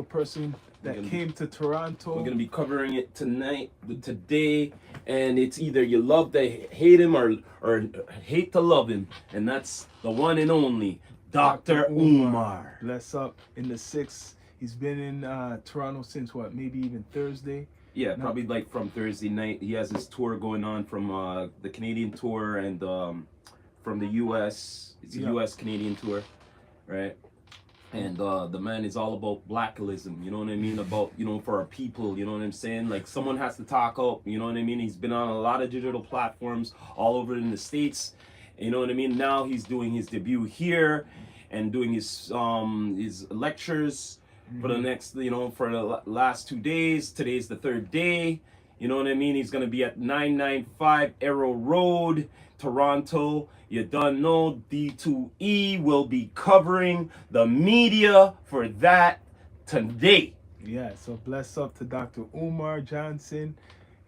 person that came to Toronto. We're gonna be covering it today, and it's either you love to hate him or hate to love him, and that's the one and only Dr. Umar. Bless up in the 6th. He's been in Toronto since what? Maybe even Thursday. Yeah, probably like from Thursday night. He has his tour going on from the Canadian tour and from the U.S. It's a U.S. Canadian tour, right? And the man is all about blackism, you know what I mean? About, for our people, you know what I'm saying? Like, someone has to talk up, you know what I mean? He's been on a lot of digital platforms all over in the States, you know what I mean? Now he's doing his debut here and doing his lectures for the next, for the last 2 days. Today's the 3rd day, you know what I mean? He's going to be at 995 Arrow Road, Toronto. You done know D2E will be covering the media for that today. Yeah, so bless up to Dr. Umar Johnson.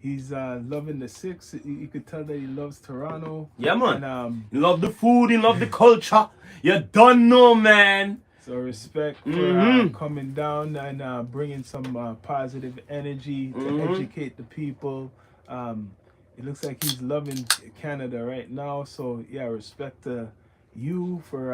He's loving the 6th. You could tell that he loves Toronto. Yeah, man. And, he love the food, he love the culture. You done know, man. So respect for coming down and bringing some positive energy to educate the people. It looks like he's loving Canada right now. So, yeah, respect to you for,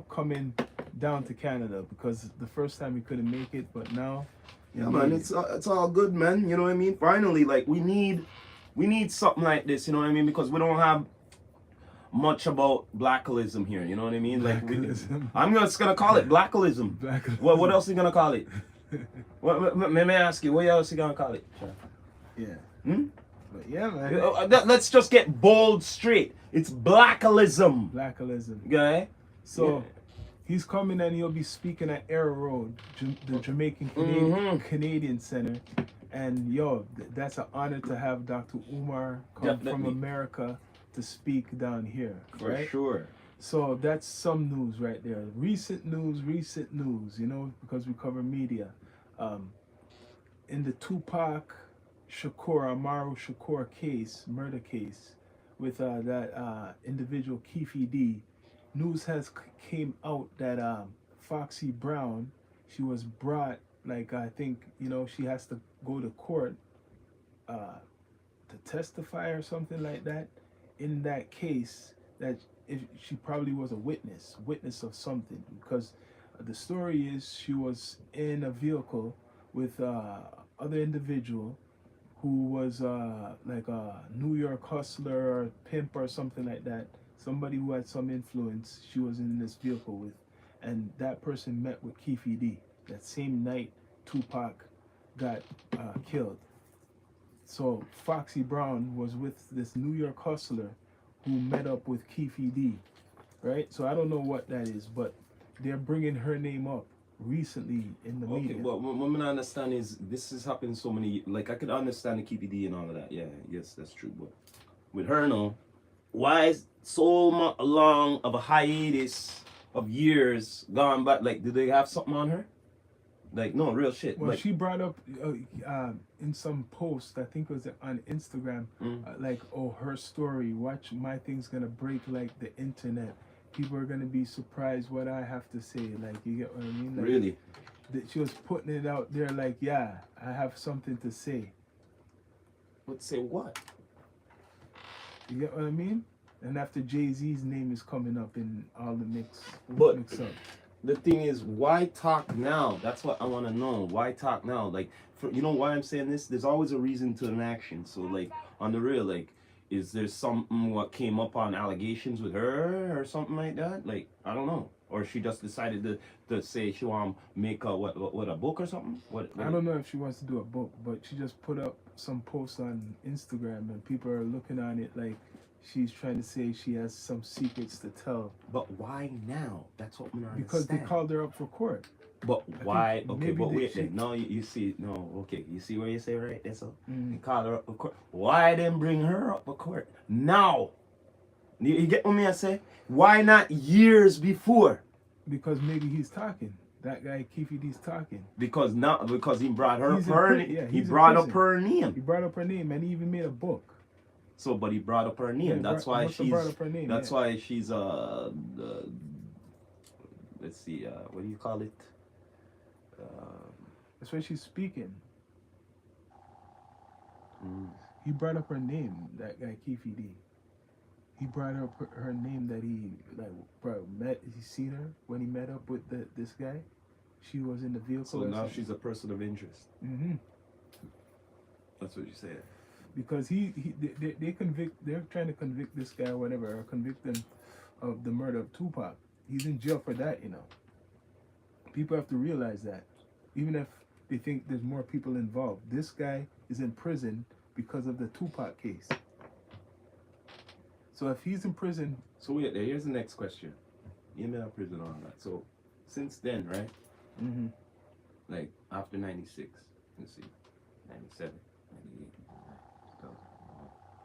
coming down to Canada. Because the first time he couldn't make it, but now... Yeah, man, it's all good, man. You know what I mean? Finally, like, we need something like this, you know what I mean? Because we don't have much about blackism here, you know what I mean? Like, I'm just going to call it blackism. What else are you going to call it? Let me ask you, what else are you going to call it? Yeah. But yeah, man. Let's just get bold straight. It's blackism. Blackism. Okay? So, he's coming and he'll be speaking at Arrow Road, the Jamaican Canadian Center. And, that's an honor to have Dr. Umar come from America to speak down here. For sure. So, that's some news right there. Recent news, because we cover media. In the Tupac Amaru Shakur murder case, with that individual Keefe D, news has came out that Foxy Brown, she was brought, like, I think, she has to go to court to testify or something like that in that case, that if she probably was a witness of something, because the story is she was in a vehicle with other individual who was like a New York hustler or pimp or something like that, somebody who had some influence she was in this vehicle with. And that person met with Keefe D that same night Tupac got killed. So Foxy Brown was with this New York hustler who met up with Keefe D, right? So I don't know what that is, but they're bringing her name up recently in the media. Okay, well, what I understand is this has happened so many, like, I could understand the KPD and all of that. Yeah, yes, that's true. But with her, no, why is so long of a hiatus of years gone back? Like, did they have something on her? Like, no, real shit. Well, like, she brought up in some post, I think it was on Instagram, like, her story, watch my thing's gonna break like the internet. People are gonna be surprised what I have to say. Like, you get what I mean? Like, really? She was putting it out there like, yeah, I have something to say. But say what? You get what I mean? And after Jay-Z's name is coming up in all the mix up. The thing is, why talk now? That's what I want to know. Why talk now? Like, you know why I'm saying this? There's always a reason to an action. So, like, on the real, like, is there something what came up on allegations with her or something like that? Like, I don't know. Or she just decided to say she want to make a a book or something? What I don't know if she wants to do a book, but she just put up some posts on Instagram and people are looking on it like she's trying to say she has some secrets to tell. But why now? That's what we're not Because they called her up for court. But why? Okay, but wait. No, you see, no. Okay, you see where you say right? That's all. They call her up for court. Why then bring her up for court now? You get what I say? Why not years before? Because maybe he's talking. That guy Keefe D's talking. Because he brought her he brought up her name. He brought up her name and he even made a book. So, but he brought up her name. Yeah, that's why she's. Brought up her name, that's why she's let's see. What do you call it? That's why she's speaking. Mm. He brought up her name, that guy Keefe D. He brought up her name that he like bro met. He seen her when he met up with this guy. She was in the vehicle. So now she's a person of interest. Mm-hmm. That's what you said. Because they're trying to convict this guy or whatever, or convict him of the murder of Tupac. He's in jail for that, you know. People have to realize that. Even if they think there's more people involved, this guy is in prison because of the Tupac case. So if he's in prison... So wait, here's the next question. Email prison on that. So since then, right? Mm-hmm. Like after 96, let's see, 97, 98, 2000,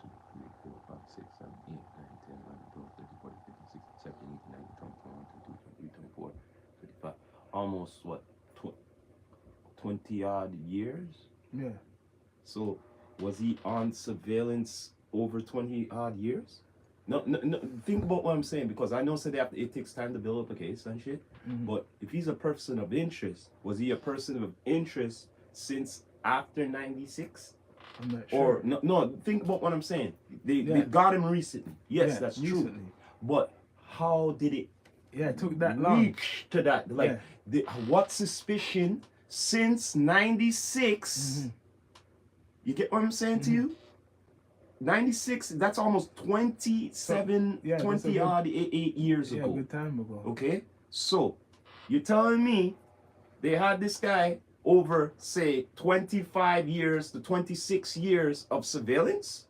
2, 3, 4, 5, 6, 7, 8, 9, 10, 11, 12, 13, 14, 15, 16, 17, 18, 19, 20, 21, 22, 23, 24, 25. Almost what, 20 odd years? Yeah. So was he on surveillance over 20 odd years? No, think about what I'm saying, because I know it takes time to build up a case and shit. Mm-hmm. But if he's a person of interest, was he a person of interest since after 96? I'm not sure. Or no, think about what I'm saying. They got him recently. Yes, that's recently. true. But how did it took that long reach to that? Like, what suspicion since 96? Mm-hmm. You get what I'm saying to you? 96, that's almost 27, 20 odd 8 years ago. Yeah, good time ago. Okay? So, you're telling me they had this guy over, say, 25 years to 26 years of surveillance?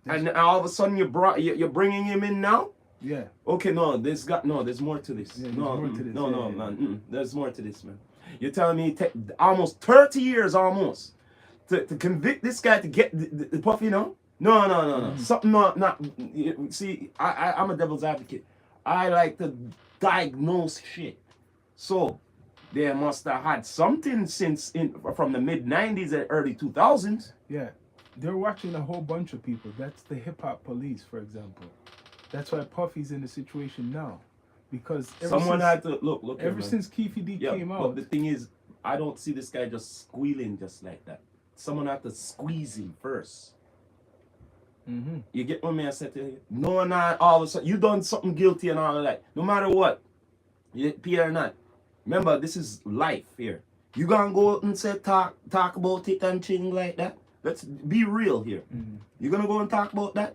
And all of a sudden you're bringing him in now? Yeah. Okay, no, there's more to this. Yeah, No, man. There's more to this, man. You're telling me almost 30 years almost to convict this guy to get the Puffy, no? No. Mm-hmm. Something not. See, I'm a devil's advocate. I like to diagnose shit. So they must have had something from the mid 90s and early 2000s. Yeah, they're watching a whole bunch of people. That's the hip hop police, for example. That's why Puffy's in the situation now, because someone had to look. Ever since Keefe D came out. But the thing is, I don't see this guy just squealing just like that. Someone had to squeeze him first. Mm-hmm. You get what I said to you? No, not all of a sudden. You done something guilty and all of that. No matter what, Peter or not. Remember, this is life here. You gonna go out and say talk about it and things like that? Let's be real here. Mm-hmm. You gonna go and talk about that?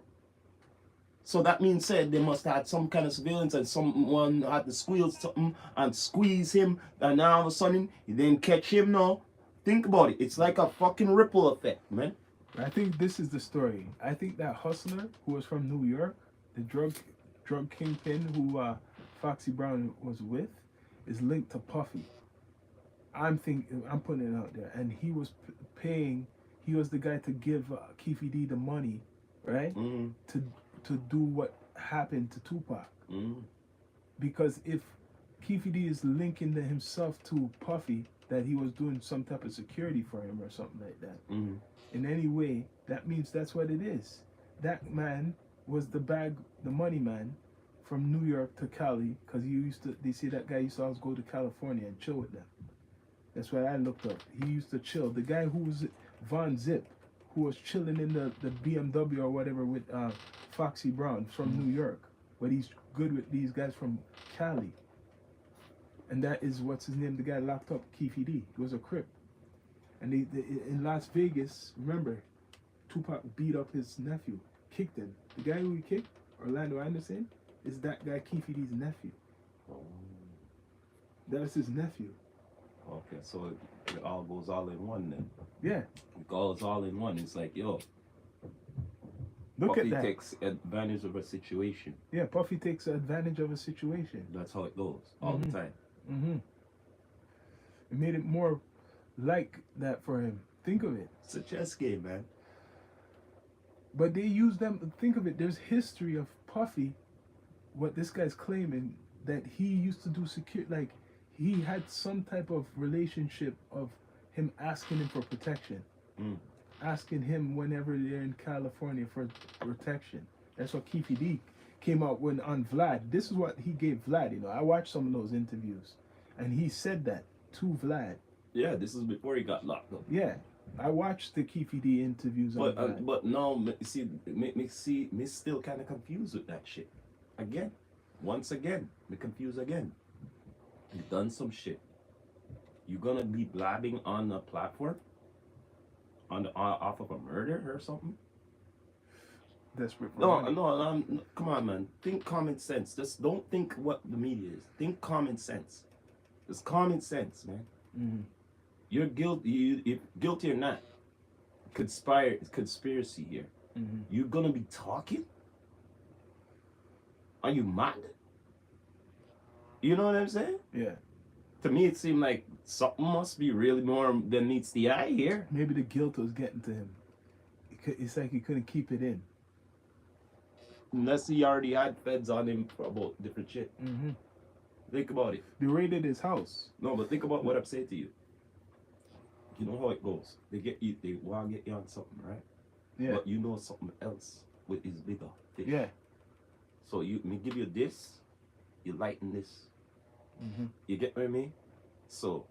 So that means said they must have had some kind of surveillance and someone had to squeal something and squeeze him, and now all of a sudden you didn't catch him now. Think about it. It's like a fucking ripple effect, man. I think this is the story. I think that hustler who was from New York, the drug kingpin who Foxy Brown was with, is linked to Puffy. I'm putting it out there, and he was paying. He was the guy to give Keefe D the money, right? Mm-hmm. To do what happened to Tupac. Mm-hmm. Because if Keefe D is linking himself to Puffy, that he was doing some type of security for him or something like that. Mm-hmm. In any way, that means that's what it is. That man was the money man from New York to Cali, because they say that guy used to always go to California and chill with them. That's what I looked up. He used to chill. The guy who was Von Zip, who was chilling in the BMW or whatever with Foxy Brown from New York, but he's good with these guys from Cali. And that is, what's his name, the guy locked up, Keefe D. He was a Crip. And they in Las Vegas, remember, Tupac beat up his nephew, kicked him. The guy who he kicked, Orlando Anderson, is that guy Keefe D's nephew. Oh. That is his nephew. Okay, so it all goes all in one then. Yeah. It goes all in one. It's like, yo, Look Puffy at that. takes advantage of a situation. Yeah, Puffy takes advantage of a situation. That's how it goes all the time. Mm-hmm. It made it more like that for him. Think of it. It's a chess game, man. But they use them. Think of it. There's history of Puffy. What this guy's claiming, that he used to do like he had some type of relationship of him asking him for protection, asking him whenever they're in California for protection. That's what Keefe D came out when on Vlad. This is what he gave Vlad. I watched some of those interviews, and he said that to Vlad. Yeah, this is before he got locked up. Yeah, I watched the Keefe D interviews on that. But no, me still kind of confused with that shit. Again, once again, me confused again. You done some shit. You gonna be blabbing on a platform, on the off of a murder or something? Desperate for No, money. no, come on, man. Think common sense. Just don't think what the media is. Think common sense. It's common sense, man. Mm-hmm. You're guilty. If guilty or not, conspiracy here. Mm-hmm. You're gonna be talking? Are you mad? You know what I'm saying? Yeah. To me, it seemed like something must be really more than meets the eye here. Maybe the guilt was getting to him. It's like he couldn't keep it in. Unless he already had feds on him for about different shit. Mm-hmm. Think about it. They raided his house. No, but think about what I'm saying to you. You know how it goes. They want to get you on something, right? Yeah. But you know something else with is bigger fish. Yeah. So me give you this, you lighten this. Mm-hmm. You get what I mean? So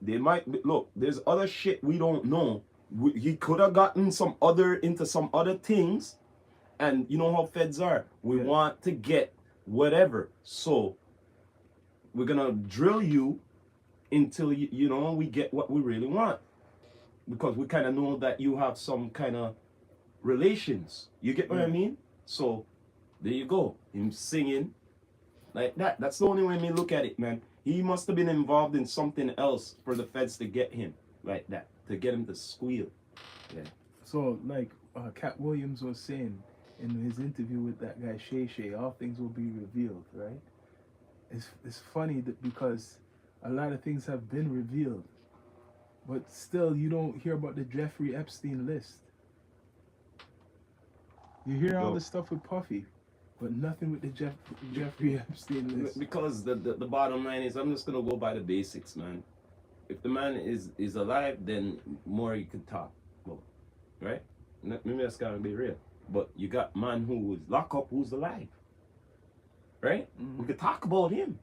they might look. There's other shit we don't know. He could have gotten into some other things, and you know how feds are. We want to get whatever. So we're gonna drill you until you know we get what we really want, because we kind of know that you have some kind of relations. You get what I mean? So there you go. Him singing like that. That's the only way me look at it, man. He must have been involved in something else for the feds to get him like that, to get him to squeal. Yeah. So, like Cat Williams was saying in his interview with that guy Shay Shay, all things will be revealed, right? It's funny that because a lot of things have been revealed, but still you don't hear about the Jeffrey Epstein list. You hear all the stuff with Puffy, but nothing with the Jeffrey Epstein list. Because the bottom line is, I'm just gonna go by the basics, man. If the man is alive, then more you can talk about, right? Maybe that's gotta be real. But you got man who was locked up who's alive, right? Mm-hmm. We could talk about him.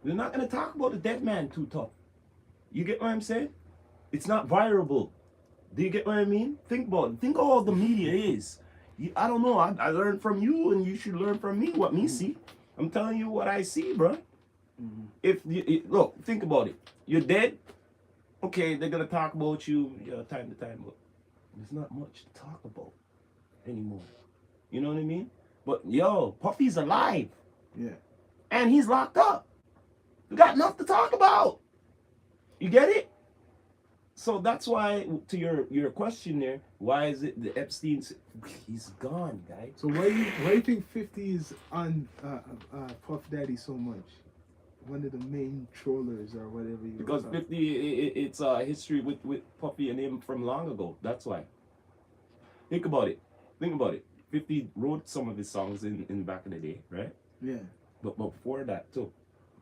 We're not gonna talk about the dead man too tough. You get what I'm saying? It's not viable. Do you get what I mean? Think about it. Think of all the media is. I don't know. I learned from you, and you should learn from me what me see. I'm telling you what I see, bro. Mm-hmm. If look, think about it. You're dead. Okay, they're gonna talk about you, time to time, but there's not much to talk about anymore. You know what I mean? But yo, Puffy's alive. Yeah. And he's locked up. We got enough to talk about. You get it? So that's why, to your question there, why is it the Epstein's, he's gone, guys. So why do you think 50 is on Puff Daddy so much? One of the main trollers or whatever you. Because 50, it's a history with Puffy and him from long ago. That's why. Think about it. 50 wrote some of his songs in back in the day, right? Yeah. But before that too.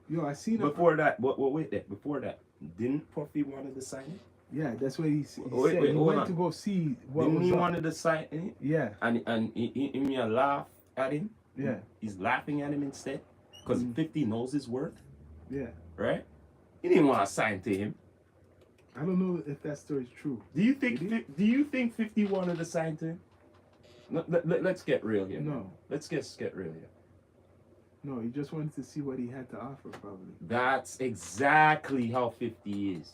Yo, I seen before that. Wait there. Before that, didn't Puffy wanted to sign it? Yeah, that's what he said. Wait, He went on. to go see what didn't was he up. wanted to sign it? Yeah. And he laugh at him. Yeah. He's laughing at him instead because 50 knows his worth. Yeah. Right? He didn't want to sign to him. I don't know if that story's true. Do you think 50 wanted to sign to him? Let's get real here. No. Let's get real here. No, he just wanted to see what he had to offer, probably. That's exactly how 50 is.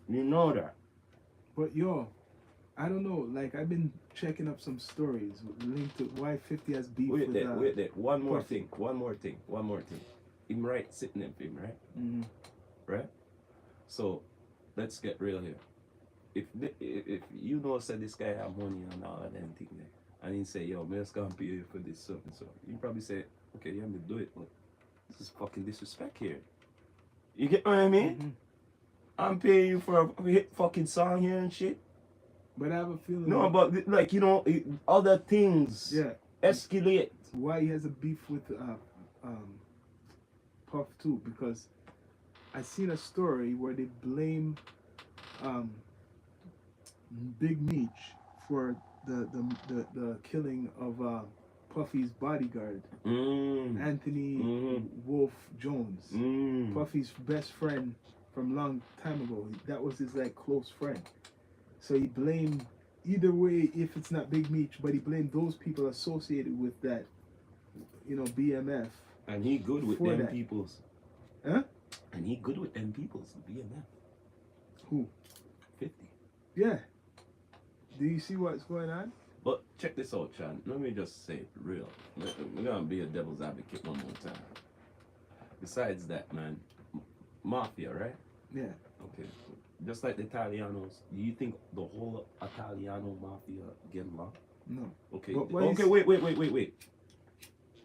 You know that. But yo, I don't know. Like, I've been checking up some stories linked to why 50 has beef Wait with there. One more thing. Him right sitting in him, right? Mm-hmm. Right? So, let's get real here. If you know said this guy have money and all of them things there, and he say, yo, man, let's go and pay you for this stuff and so, you probably say, okay, you have to do it, but this is fucking disrespect here. You get what I mean? Mm-hmm. I'm paying you for a hit fucking song here and shit. But I have a feeling. No, but like, you know, other things escalate. Why he has a beef with Puff too? Because I seen a story where they blame Big Meech for the killing of Puffy's bodyguard, Anthony Wolf Jones. Puffy's best friend from long time ago. That was his like close friend. So he blamed either way if it's not Big Meech, but he blamed those people associated with that, BMF And he good with for them that. peoples. Huh? And he good with them peoples. BMF. Who? 50. Yeah. Do you see what's going on? But check this out, Chan. Let me just say it real. We're gonna be a devil's advocate one more time. Besides that, man, mafia, right? Yeah. Okay. Just like the Italianos, do you think the whole Italiano mafia get along? No. Okay. But why Okay. is- Wait.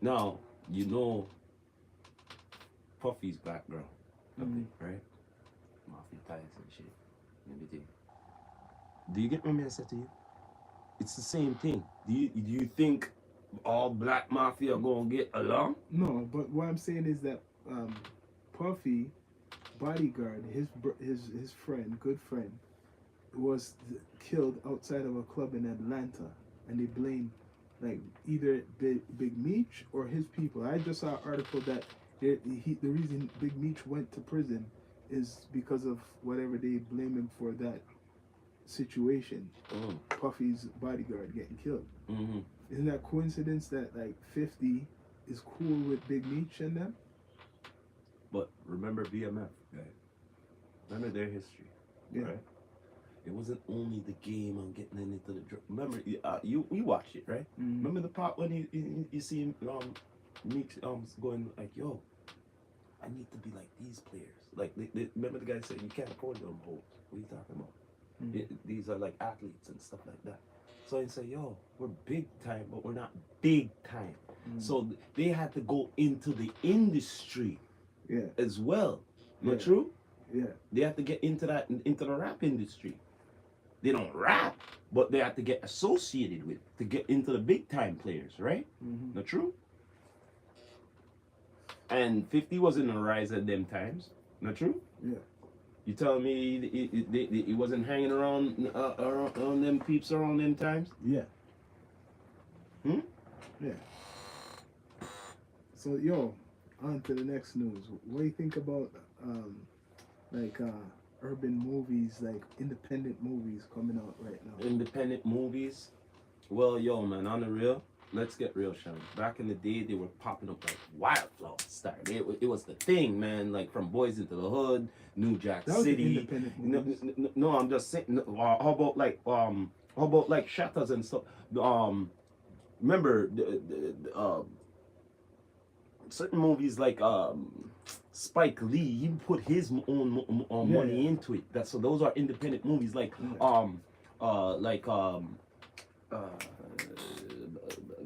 Now you know Puffy's background, Mhm. right? Mafia ties and shit, and everything. Do you get what I said to you? It's the same thing. Do you think all black mafia gonna get along? No, but what I'm saying is that Puffy, bodyguard, his friend, good friend, was killed outside of a club in Atlanta, and they blame like either Big Meech or his people. I just saw an article that the reason Big Meech went to prison is because of whatever they blame him for that situation. Puffy's bodyguard getting killed. Mm-hmm. Isn't that coincidence that like 50 is cool with Big Meech and them? But remember BMF, right? Remember their history, Yeah. right? It wasn't only the game on getting into the drug. Remember, you watched it, right? Mm. Remember the part when you see him Meek going like, yo, I need to be like these players. Like remember the guy said you can't afford them hoes. What are you talking about? These are like athletes and stuff like that. So he said, yo, we're big time, but we're not big time. So they had to go into the industry as well. Not true? Yeah. They have to get into the rap industry. They don't rap, but they have to get associated with to get into the big time players, right? Mm-hmm. Not true? And 50 was in the rise at them times. Not true? Yeah. You telling me he wasn't hanging around them peeps around them times? Yeah. Hmm? Yeah. So yo, on to the next news. What do you think about urban movies, like independent movies coming out right now? Independent movies? Well, yo, man, on the real, let's get real, Sean. Back in the day, they were popping up like wildflower started. It was the thing, man. Like from Boys into the Hood, New Jack That was City. independent movies. No, I'm just saying. How about like Shatters and stuff? Remember certain movies like Spike Lee, he put his own money into it. So those are independent movies like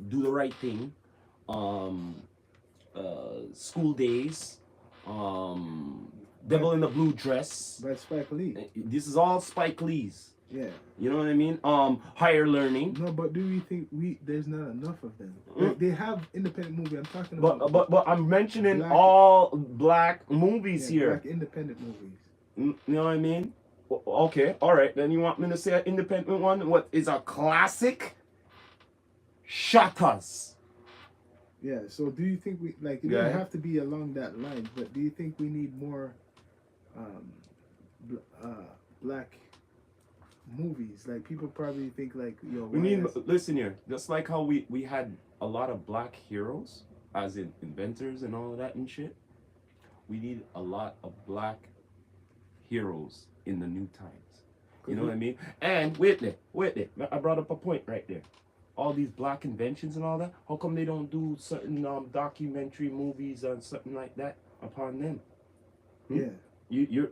Do the Right Thing, School Days, Devil in the Blue Dress. By Spike Lee. This is all Spike Lee's. Yeah. You know what I mean? Higher Learning. No, but do you think there's not enough of them? Like, they have independent movie. I'm talking about. But I'm mentioning all black movies here. Black independent movies. You know what I mean? Okay, all right. Then you want me to say an independent one? What is a classic? Shatters. Yeah. So do you think we like? It doesn't have to be along that line, but do you think we need more black movies? Like people probably think like, yo. We need. Listen here. Just like how we had a lot of black heroes, as in inventors and all of that and shit. We need a lot of black heroes in the new times. You know what I mean? And wait there. I brought up a point right there. All these black inventions and all that. How come they don't do certain documentary movies and something like that upon them? Yeah.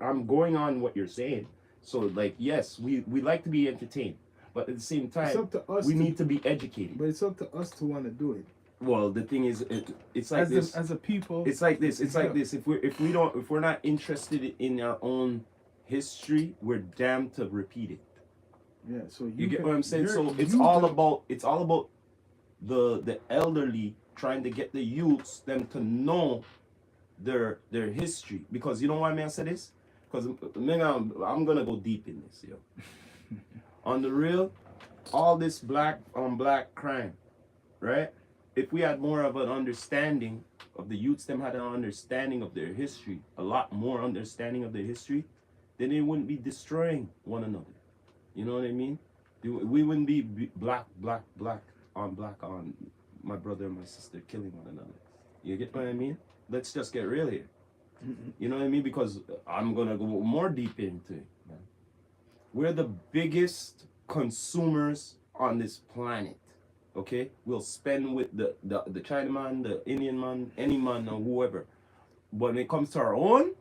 I'm going on what you're saying. So like, yes, we like to be entertained, but at the same time, it's up to us we need to be educated. But it's up to us to want to do it. Well, the thing is, it's like this. As a people, it's like this. It's like this. If we're not interested in our own history, we're damned to repeat it. Yeah. So you get what I'm saying? So it's all about the elderly trying to get the youths them to know their history, because you know why I say this? Because I'm gonna go deep in this, yo. On the real, all this black on black crime, right? if we had more of an understanding of the youths, them had an understanding of their history, a lot more understanding of their history, then they wouldn't be destroying one another. You know what I mean? We wouldn't be black on my brother and my sister killing one another. You get what I mean? Let's just get real here. You know what I mean? Because I'm gonna go more deep into it, man. We're the biggest consumers on this planet. Okay? We'll spend with the Chinaman, the Indian man, any man or whoever. But when it comes to our own,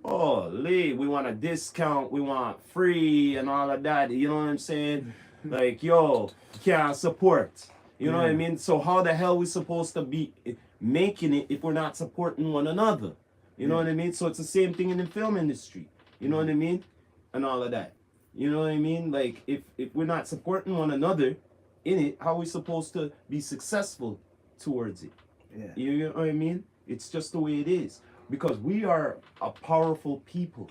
oh, Lee, we want a discount, we want free and all of that. You know what I'm saying? Like, yo, can't support. You know what I mean? So how the hell we supposed to be making it if we're not supporting one another? You know what I mean? So it's the same thing in the film industry. You know what I mean? And all of that. You know what I mean? Like, if we're not supporting one another in it, how are we supposed to be successful towards it? Yeah. You know what I mean? It's just the way it is. Because we are a powerful people.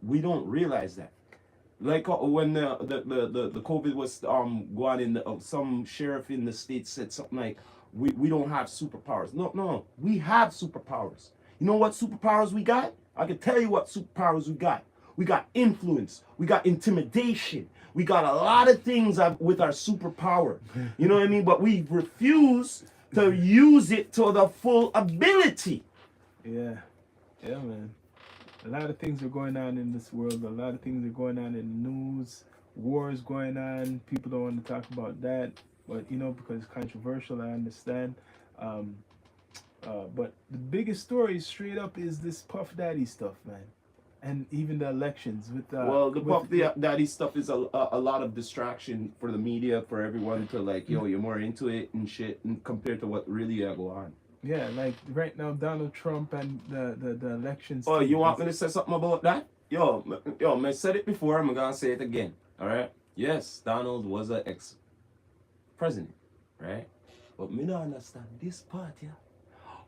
We don't realize that. Like when the COVID was going in, some sheriff in the state said something like, we don't have superpowers. No, we have superpowers. You know what superpowers we got? I can tell you what superpowers we got. We got influence. We got intimidation. We got a lot of things with our superpower. You know what I mean? But we refuse to use it to the full ability. Yeah, man. A lot of things are going on in this world. A lot of things are going on in the news. Wars going on. People don't want to talk about that, but because it's controversial, I understand. But the biggest story, straight up, is this Puff Daddy stuff, man, and even the elections with. Well, the Puff Daddy stuff is a lot of distraction for the media, for everyone to like, yo, you're more into it and shit, and compared to what really go on. Yeah, like right now, Donald Trump and the elections. Oh, you want me to say something about that? Yo, I said it before, I'm gonna say it again. All right? Yes, Donald was an ex-president, right? But me don't understand this part, yeah.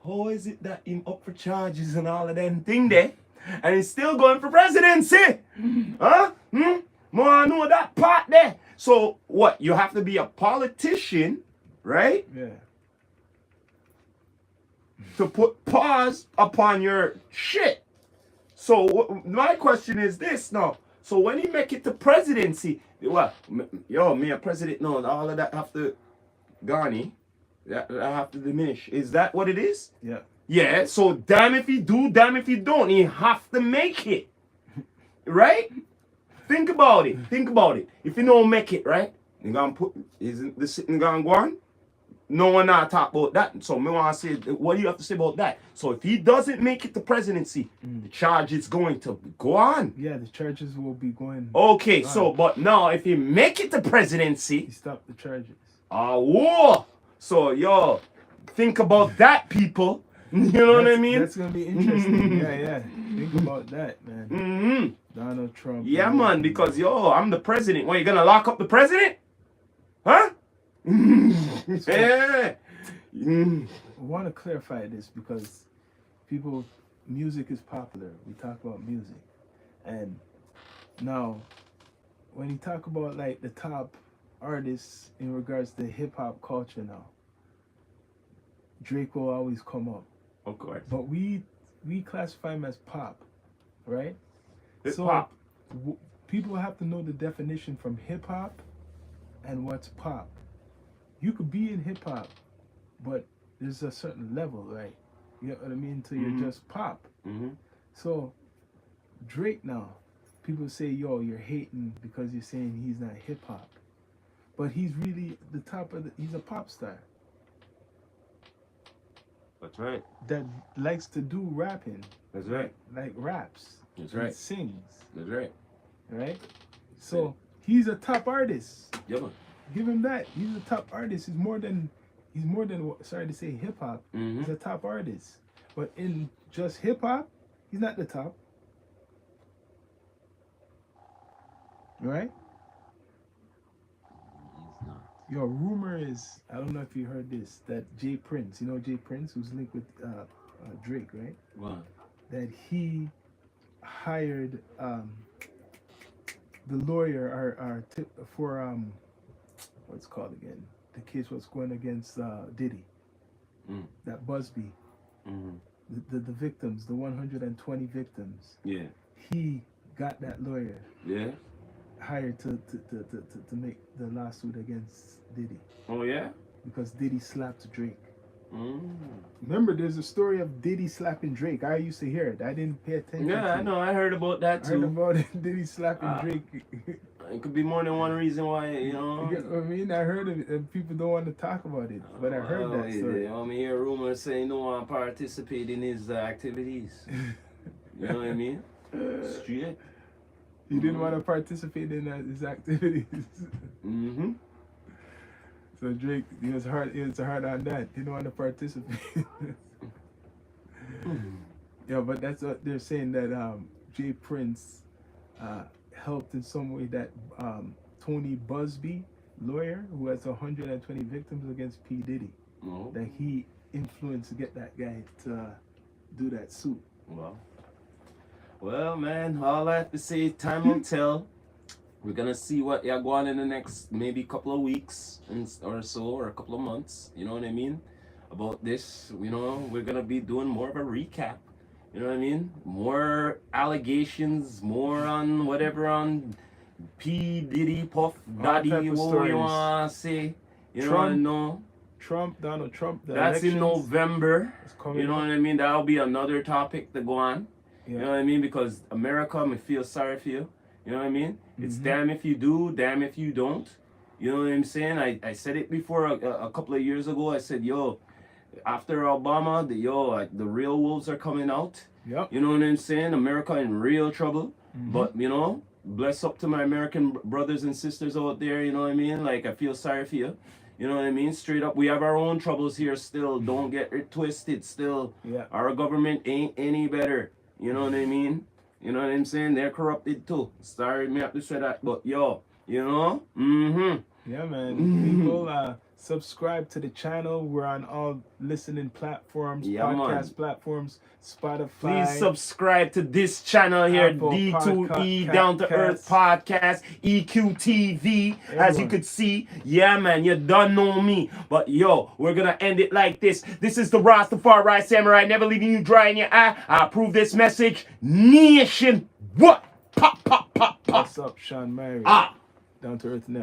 How is it that him up for charges and all of them thing there, and he's still going for presidency? Huh? More I know that part there. So what? You have to be a politician, right? Yeah. To put pause upon your shit. So my question is this now. So when he make it to presidency, what? Yo, me a president, no, all of that have to garni. That have to diminish. Is that what it is? Yeah. Yeah, so damn if he do, damn if he don't. He have to make it. Right? Think about it. If he don't make it, right? You gonna put, isn't the sitting gonna go on? No one not talk about that. So me want to say, what do you have to say about that? So if he doesn't make it to presidency, the charge is going to go on. Yeah, the charges will be going. Okay, on. So but now if he make it to presidency, he stopped the charges. Whoa. So yo, think about that, people. You know what I mean? That's gonna be interesting. yeah. Think about that, man. Donald Trump. Yeah, man. Because yo, I'm the president. What, you gonna lock up the president? Huh? Yeah. I want to clarify this because music is popular. We talk about music, and now when you talk about like the top artists in regards to hip hop culture, now Drake will always come up. Of course. But we classify him as pop, right? Hip hop. People have to know the definition from hip hop and what's pop. You could be in hip hop, but there's a certain level, right? You know what I mean? Until you're just pop. So Drake now, people say, yo, you're hating because you're saying he's not hip hop. But he's really the top of he's a pop star. That's right. That likes to do rapping. That's right. Like raps. That's right. Sings. That's right. Right? So he's a top artist. Yeah, man. Give him that. He's a top artist. He's more than sorry to say hip hop. He's a top artist. But in just hip hop, he's not the top. Right? He's not. Your rumor is, I don't know if you heard this, that Jay Prince, Jay Prince, who's linked with Drake, right? What? That he hired the lawyer for what's it called again? the case was going against Diddy, that Busby, the victims, the 120 victims. Yeah. He got that lawyer Yeah. hired to make the lawsuit against Diddy Oh yeah. because Diddy slapped Drake. Mm. Remember, there's a story of Diddy slapping Drake. I used to hear it. I didn't pay attention. Yeah, to I it. know. I heard about that I heard too. about it. Diddy slapping Drake. It could be more than one reason why, you know. You get what I mean? I heard it, and people don't want to talk about it, but I heard that story. I mean, hear rumors saying no one participate in his activities. You know what I mean? Straight. He didn't want to participate in his activities. Mm-hmm. So Drake, he was hard on that. He didn't want to participate. Yeah, but that's what they're saying, that Jay Prince helped in some way that Tony Busby, lawyer who has 120 victims against P. Diddy, that he influenced to get that guy to do that suit. Well, man, all I have to say, time will tell. We're gonna see what you're going in the next maybe couple of weeks or so, or a couple of months. You know what I mean? About this, you know, we're gonna be doing more of a recap. You know what I mean? More allegations, more on whatever on P. Diddy, Puff, Daddy, what you wanna say? You know, Donald Trump. That's in November. You know what I mean? That'll be another topic to go on. Yeah. You know what I mean? Because America, me feel sorry for you. You know what I mean? It's damn if you do, damn if you don't. You know what I'm saying? I said it before a couple of years ago. I said, yo, after Obama, the real wolves are coming out. Yep. You know what I'm saying? America in real trouble. But, you know, bless up to my American brothers and sisters out there. You know what I mean? Like, I feel sorry for you. You know what I mean? Straight up, we have our own troubles here still. Don't get it twisted still. Yeah. Our government ain't any better. You know what I mean? You know what I'm saying? They're corrupted too. Sorry, me have to say that. But yo, you know? Yeah, man. People, subscribe to the channel. We're on all listening platforms, podcast platforms, Spotify. Please subscribe to this channel here, Apple D2E Down to Earth Podcast, EQTV. As you could see, yeah, man, you don't know me. But yo, we're gonna end it like this. This is the Rastafari Samurai, never leaving you dry in your eye. I approve this message. Nation, what? Pop, pop, pop, pop. What's up, Sean Mary? Ah. Down to Earth Network.